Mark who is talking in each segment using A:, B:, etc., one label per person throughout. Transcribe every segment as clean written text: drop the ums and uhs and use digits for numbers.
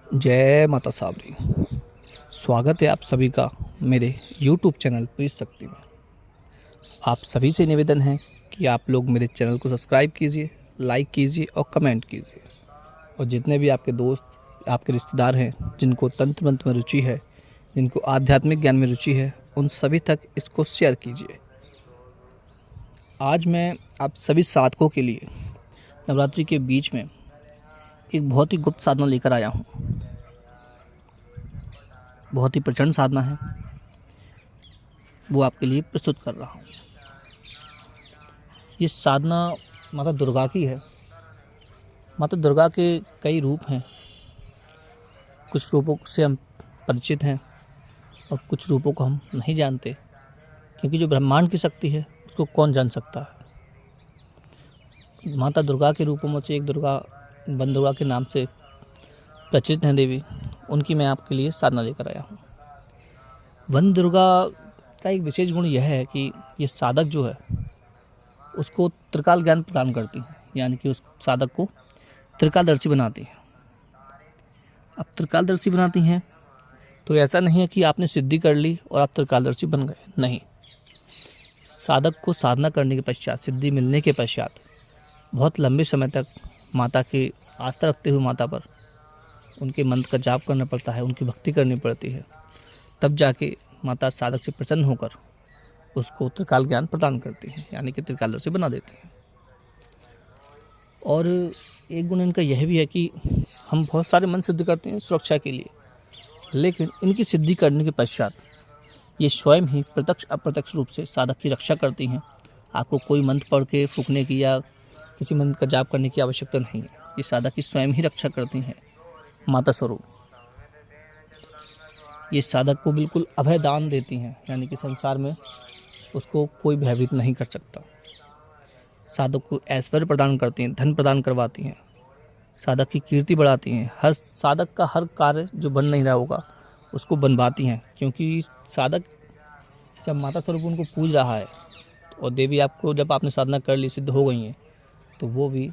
A: जय माता साबरी। स्वागत है आप सभी का मेरे YouTube चैनल प्रीत शक्ति में। आप सभी से निवेदन है कि आप लोग मेरे चैनल को सब्सक्राइब कीजिए, लाइक कीजिए और कमेंट कीजिए। और जितने भी आपके दोस्त, आपके रिश्तेदार हैं जिनको तंत्र मंत्र में रुचि है, जिनको आध्यात्मिक ज्ञान में रुचि है, उन सभी तक इसको शेयर कीजिए। आज मैं आप सभी साधकों के लिए नवरात्रि के बीच में एक बहुत ही गुप्त साधना लेकर आया हूँ। बहुत ही प्रचंड साधना है, वो आपके लिए प्रस्तुत कर रहा हूँ। ये साधना माता दुर्गा की है। माता दुर्गा के कई रूप हैं। कुछ रूपों से हम परिचित हैं और कुछ रूपों को हम नहीं जानते, क्योंकि जो ब्रह्मांड की शक्ति है उसको कौन जान सकता है। माता दुर्गा के रूपों में से एक दुर्गा वन दुर्गा के नाम से प्रचलित हैं देवी, उनकी मैं आपके लिए साधना लेकर आया हूँ। वन दुर्गा का एक विशेष गुण यह है कि ये साधक जो है उसको त्रिकाल ज्ञान प्रदान करती हैं, यानी कि उस साधक को त्रिकालदर्शी बनाती हैं। अब त्रिकालदर्शी बनाती हैं तो ऐसा नहीं है कि आपने सिद्धि कर ली और आप त्रिकालदर्शी बन गए, नहीं। साधक को साधना करने के पश्चात, सिद्धि मिलने के पश्चात बहुत लंबे समय तक माता की आस्था रखते हुए माता पर उनके मंत्र का जाप करना पड़ता है, उनकी भक्ति करनी पड़ती है। तब जाके माता साधक से प्रसन्न होकर उसको त्रिकाल ज्ञान प्रदान करती हैं, यानी कि त्रिकालदर्शी बना देती हैं। और एक गुण इनका यह भी है कि हम बहुत सारे मंत्र सिद्ध करते हैं सुरक्षा के लिए, लेकिन इनकी सिद्धि करने के पश्चात ये स्वयं ही प्रत्यक्ष अप्रत्यक्ष रूप से साधक की रक्षा करती हैं। आपको कोई मंत्र पढ़ के फूकने की या किसी मंत्र का जाप करने की आवश्यकता नहीं है। ये साधक की स्वयं ही रक्षा करती हैं माता स्वरूप। ये साधक को बिल्कुल अभय दान देती हैं, यानी कि संसार में उसको कोई भयभीत नहीं कर सकता। साधक को ऐश्वर्य प्रदान करती हैं, धन प्रदान करवाती हैं, साधक की कीर्ति बढ़ाती हैं। हर साधक का हर कार्य जो बन नहीं रहा होगा उसको बनवाती हैं, क्योंकि साधक जब माता स्वरूप उनको पूज रहा है और देवी आपको जब आपने साधना कर ली, सिद्ध हो गई हैं, तो वो भी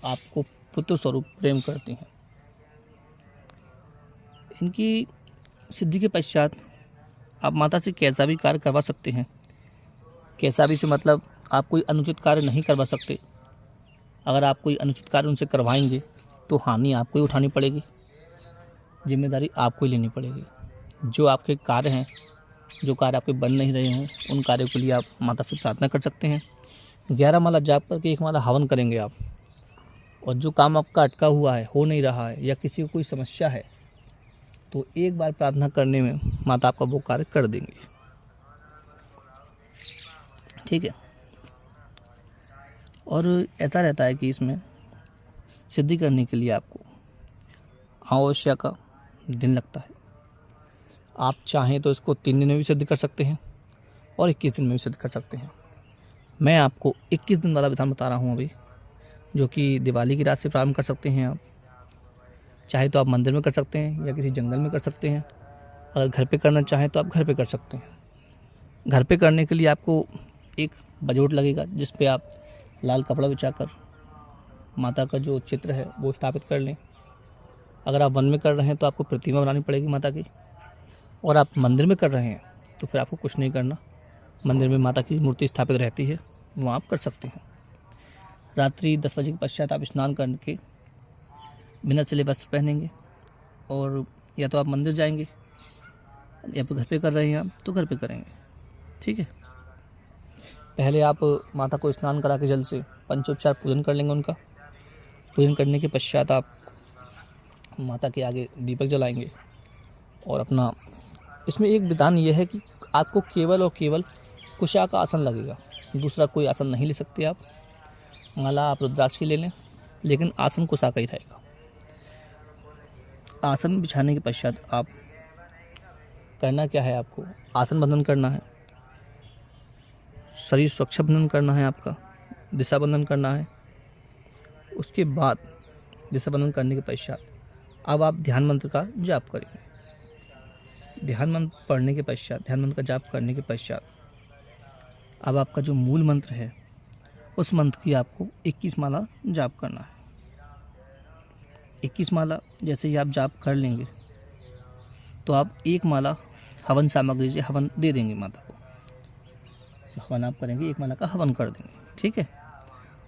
A: आपको पुत्र स्वरूप प्रेम करती हैं। इनकी सिद्धि के पश्चात आप माता से कैसा भी कार्य करवा सकते हैं। कैसा भी से मतलब आप कोई अनुचित कार्य नहीं करवा सकते। अगर आप कोई अनुचित कार्य उनसे करवाएंगे तो हानि आपको ही उठानी पड़ेगी, जिम्मेदारी आपको ही लेनी पड़ेगी। जो आपके कार्य हैं, जो कार्य आपके बन नहीं रहे हों, उन कार्यों के लिए आप माता से प्रार्थना कर सकते हैं। 11 माला जाप करके 1 माला हवन करेंगे आप। और जो काम आपका अटका हुआ है, हो नहीं रहा है, या किसी को कोई समस्या है, तो एक बार प्रार्थना करने में माता आपका वो कार्य कर देंगी। ठीक है। और ऐसा रहता है कि इसमें सिद्धि करने के लिए आपको अमावस्या का दिन लगता है। आप चाहें तो इसको 3 दिन में भी सिद्ध कर सकते हैं और 21 दिन में भी सिद्ध कर सकते हैं। मैं आपको 21 दिन वाला विधान बता रहा हूँ अभी, जो कि दिवाली की रात से प्रारंभ कर सकते हैं आप। चाहे तो आप मंदिर में कर सकते हैं या किसी जंगल में कर सकते हैं। अगर घर पे करना चाहें तो आप घर पे कर सकते हैं। घर पे करने के लिए आपको एक बजोट लगेगा, जिस पे आप लाल कपड़ा बिछाकर माता का जो चित्र है वो स्थापित कर लें। अगर आप वन में कर रहे हैं तो आपको प्रतिमा बनानी पड़ेगी माता की। और आप मंदिर में कर रहे हैं तो फिर आपको कुछ नहीं करना, मंदिर में माता की मूर्ति स्थापित रहती है, वो आप कर सकते हैं। रात्रि 10 बजे के पश्चात आप स्नान करके बिना सिले वस्त्र पहनेंगे और या तो आप मंदिर जाएंगे या फिर घर पे कर रहे हैं आप तो घर पे करेंगे। ठीक है। पहले आप माता को स्नान करा के जल से पंचोपचार पूजन कर लेंगे उनका। पूजन करने के पश्चात आप माता के आगे दीपक जलाएंगे और अपना, इसमें एक विधान ये है कि आपको केवल और केवल कुशा का आसन लगेगा, दूसरा कोई आसन नहीं ले सकते आप। माला आप रुद्राक्ष की ले लें, लेकिन आसन कुशा का ही रहेगा। आसन बिछाने के पश्चात आप करना क्या है, आपको आसन बंधन करना है, शरीर सुरक्षा बंधन करना है, आपका दिशा बंधन करना है। उसके बाद दिशा बंधन करने के पश्चात अब आप ध्यान मंत्र का जाप करेंगे। ध्यान मंत्र पढ़ने के पश्चात, ध्यान मंत्र का जाप करने के पश्चात अब आपका जो मूल मंत्र है उस मंत्र की आपको 21 माला जाप करना है। 21 माला जैसे ही आप जाप कर लेंगे तो आप 1 माला हवन सामग्री से हवन दे देंगे माता को। हवन आप करेंगे, 1 माला का हवन कर देंगे, ठीक है।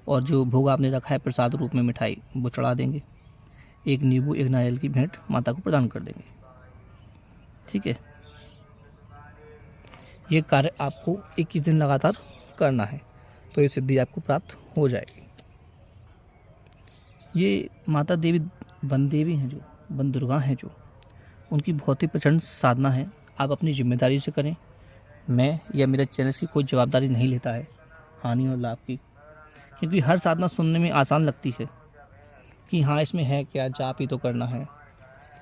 A: और जो भोग आपने रखा है प्रसाद रूप में मिठाई, वो चढ़ा देंगे। 1 नींबू 1 नारियल की भेंट माता को प्रदान कर देंगे, ठीक है। ये कार्य आपको 21 दिन लगातार करना है, तो ये सिद्धि आपको प्राप्त हो जाएगी। ये माता देवी वन देवी हैं, जो वन दुर्गा हैं, जो उनकी बहुत ही प्रचंड साधना है। आप अपनी जिम्मेदारी से करें। मैं या मेरे चैनल की कोई जवाबदारी नहीं लेता है हानि और लाभ की, क्योंकि हर साधना सुनने में आसान लगती है कि हाँ इसमें है क्या, जाप ही तो करना है।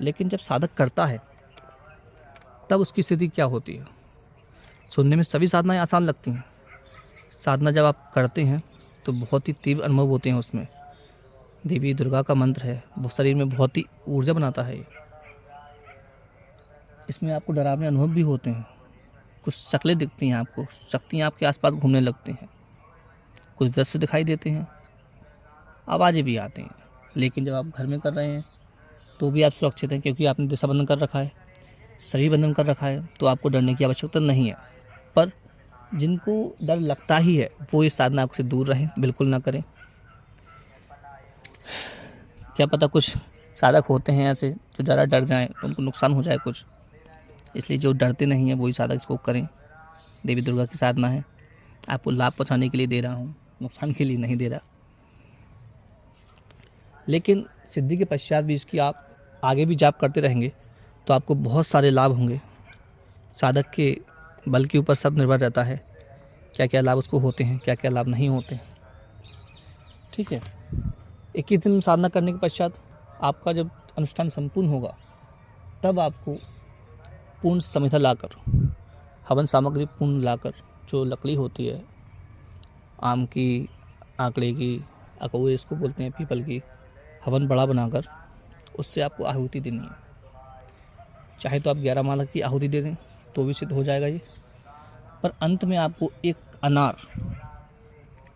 A: लेकिन जब साधक करता है तब उसकी स्थिति क्या होती है। सुनने में सभी साधनाएं आसान लगती हैं, साधना जब आप करते हैं तो बहुत ही तीव्र अनुभव होते हैं उसमें। देवी दुर्गा का मंत्र है, वो शरीर में बहुत ही ऊर्जा बनाता है। इसमें आपको डरावने अनुभव भी होते हैं, कुछ शक्लें दिखती हैं आपको, शक्तियाँ आपके आसपास घूमने लगती हैं, कुछ दृश्य दिखाई देते हैं, आवाज़ें भी आती हैं। लेकिन जब आप घर में कर रहे हैं तो भी आप सुरक्षित हैं, क्योंकि आपने दिशा बंधन कर रखा है, शरीर बंधन कर रखा है, तो आपको डरने की आवश्यकता नहीं है। पर जिनको डर लगता ही है वो इस साधना से दूर रहें, बिल्कुल ना करें। क्या पता कुछ साधक होते हैं ऐसे जो ज़्यादा डर जाएं, उनको नुकसान हो जाए कुछ, इसलिए जो डरते नहीं हैं वही साधक इसको करें। देवी दुर्गा की साधना है, आपको लाभ पहुंचाने के लिए दे रहा हूँ, नुकसान के लिए नहीं दे रहा। लेकिन सिद्धि के पश्चात भी इसकी आप आगे भी जाप करते रहेंगे तो आपको बहुत सारे लाभ होंगे। साधक के बल के ऊपर सब निर्भर रहता है, क्या क्या लाभ उसको होते हैं, क्या क्या लाभ नहीं होते, ठीक है। 21 दिन साधना करने के पश्चात आपका जब अनुष्ठान संपूर्ण होगा तब आपको पूर्ण समिधा लाकर, हवन सामग्री पूर्ण लाकर, जो लकड़ी होती है आम की, आंकड़े की, अकौए इसको बोलते हैं, पीपल की, हवन बड़ा बनाकर उससे आपको आहुति देनी है। चाहे तो आप 11 माला की आहुति दे दें तो भी सिद्ध हो जाएगा ये। पर अंत में आपको एक अनार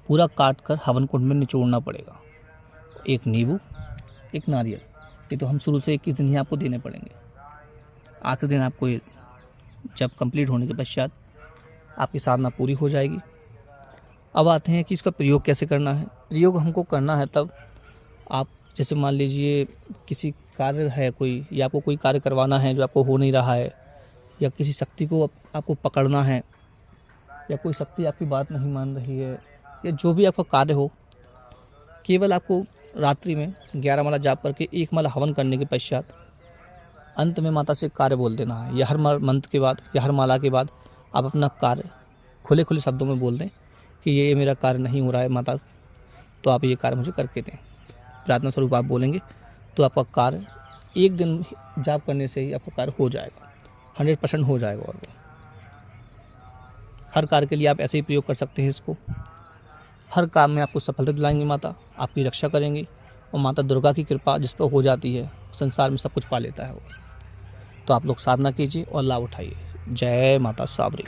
A: पूरा काट कर हवन कुंड में निचोड़ना पड़ेगा। 1 नींबू 1 नारियल, ये तो हम शुरू से 21 दिन ही आपको देने पड़ेंगे। आखिरी दिन आपको ये जब कंप्लीट होने के पश्चात आपकी साधना पूरी हो जाएगी। अब आते हैं कि इसका प्रयोग कैसे करना है। प्रयोग हमको करना है तब आप जैसे मान लीजिए किसी कार्य है कोई, या आपको कोई कार्य करवाना है जो आपको हो नहीं रहा है, या किसी शक्ति को आपको पकड़ना है, या कोई शक्ति आपकी बात नहीं मान रही है, या जो भी आपका कार्य हो, केवल आपको रात्रि में 11 माला जाप करके 1 माला हवन करने के पश्चात अंत में माता से कार्य बोल देना है। या हर मंत्र के बाद या हर माला के बाद आप अपना कार्य खुले खुले शब्दों में बोल दें कि ये मेरा कार्य नहीं हो रहा है माता, तो आप ये कार्य मुझे करके दें। प्रार्थना स्वरूप आप बोलेंगे तो आपका कार्य 1 दिन जाप करने से ही आपका कार्य हो जाएगा, 100% हो जाएगा। और हर कार्य के लिए आप ऐसे ही प्रयोग कर सकते हैं इसको। हर काम में आपको सफलता दिलाएंगी माता, आपकी रक्षा करेंगी, और माता दुर्गा की कृपा जिस पर हो जाती है संसार में सब कुछ पा लेता है वो। तो आप लोग साधना कीजिए और लाभ उठाइए। जय माता साबरी।